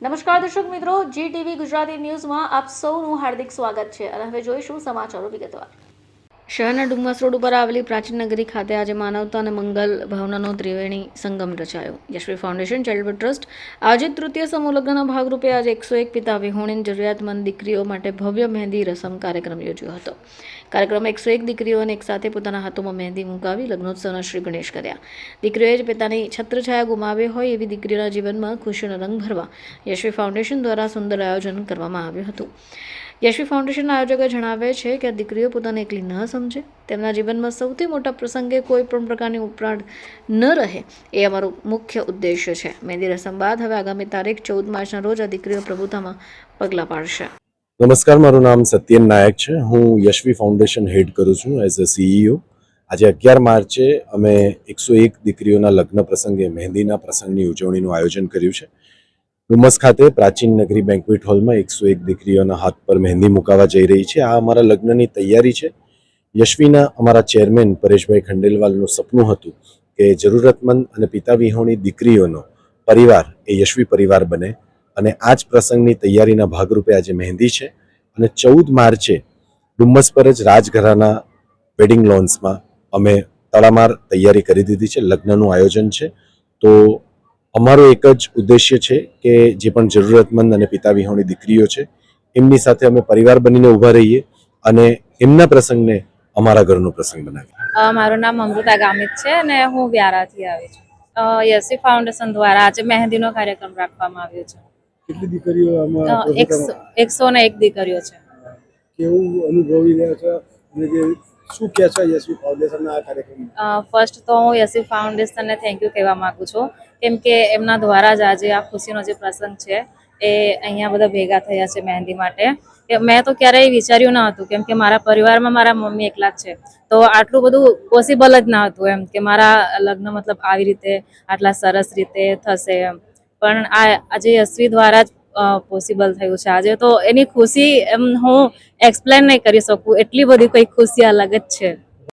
નમસ્કાર દર્શક મિત્રો, GTV ગુજરાતી ન્યૂઝમાં આપ સૌનું હાર્દિક સ્વાગત છે અને હવે જોઈશું સમાચારો વિગતવાર। શહેરના ડુમસ રોડ ઉપર આવેલી પ્રાચીન નગરી ખાતે આજે માનવતા અને મંગલ ભાવનાનો Triveni Sangam રચાયો। Yashvi foundation charitable trust આયોજિત તૃતીય સમૂહ લગ્નના ભાગરૂપે આજે 101 પિતા વિહોણીન જરૂરિયાતમંદ દીકરીઓ માટે ભવ્ય મહેંદી રસમ કાર્યક્રમ યોજ્યો હતો। કાર્યક્રમમાં 101 દીકરીઓને એકસાથે પોતાના હાથોમાં મહેંદી મુકાવી લગ્નોત્સવના શ્રી ગણેશ કર્યા। દીકરીઓએ જ પોતાની છત્રછાયા ગુમાવી હોય એવી દીકરીઓના જીવનમાં ખુશીનો રંગ ભરવા યશવી ફાઉન્ડેશન દ્વારા સુંદર આયોજન કરવામાં આવ્યું હતું। યશવી ફાઉન્ડેશનના આયોજકો જણાવે છે કે આ દીકરીઓ પોતાને એકલી ન સમજે, તેમના જીવનમાં સૌથી મોટા પ્રસંગે કોઈ પણ પ્રકારની ઉપરાડ ન રહે એ અમારો મુખ્ય ઉદ્દેશ્ય છે। મહેંદી રસમ બાદ હવે આગામી તારીખ 14 માર્ચના રોજ આ દીકરીઓ પ્રભુતામાં પગલાં પાડશે। નમસ્કાર, મારું નામ સત્યેન નાયક છે। હું યશવી ફાઉન્ડેશન હેડ કરું છું એઝ અ CEO। આજે 11 માર્ચે અમે 101 દીકરીઓના લગ્ન પ્રસંગે મહેંદીના પ્રસંગની ઉજવણીનું આયોજન કર્યું છે। ડુમસ ખાતે પ્રાચીન નગરી બેન્ક્વેટ હોલમાં 101 દીકરીઓના હાથ પર મહેંદી મુકાવા જઈ રહી છે। આ અમારા લગ્નની તૈયારી છે। યશવીના અમારા ચેરમેન પરેશભાઈ ખંડેલવાલનું સપનું હતું કે જરૂરતમંદ અને પિતા વિહોણી દીકરીઓનો પરિવાર એ યશવી પરિવાર બને અને આ જ પ્રસંગની તૈયારીના ભાગરૂપે આજે મહેંદી છે અને 14 માર્ચે ડુમ્મસ પર જ રાજઘરાના વેડિંગ લોન્સમાં અમે તડામાર તૈયારી કરી દીધી છે। લગ્નનું આયોજન છે। તો અમારો એક જ ઉદ્દેશ્ય છે કે જે પણ જરૂરતમંદ અને પિતા વિહોણી દીકરીઓ છે એમની સાથે અમે પરિવાર બનીને ઊભા રહીએ અને એમના પ્રસંગને અમારા ઘરનો પ્રસંગ બનાવીએ। મારું નામ અમૃતા ગામિત છે અને હું વ્યારાથી આવી છું। યશવી ફાઉન્ડેશન દ્વારા આજે મહેંદીનો કાર્યક્રમ રાખવામાં આવ્યો છે। કેટલી દીકરીઓ આમાં 101 દીકરીઓ છે। કેવું અનુભવી રહ્યા છે અને જે શું કહે છે યશવી ફાઉન્ડેશનના આ કાર્યક્રમ? ફર્સ્ટ તો હું યશવી ફાઉન્ડેશનને થેન્ક યુ કહેવા માંગુ છું, કેમ કે એમના દ્વારા જ આજે આ ખુશીનો જે પ્રસંગ છે એ અહીંયા બધા ભેગા થયા છે મહેંદી માટે। મેં તો ક્યારેય વિચાર્યું ન હતું, કેમ કે મારા પરિવારમાં મારા મમ્મી એકલા જ છે, તો આટલું બધું પોસિબલ જ ન હતું એમ કે મારા લગ્ન મતલબ આવી રીતે આટલા સરસ રીતે થશે એમ, પણ આજે યશવી દ્વારા જ પોસિબલ થયું છે। આજે તો એની ખુશી એમ હું એક્સપ્લેન નહીં કરી શકું, એટલી બધી કંઈક ખુશી અલગ જ છે।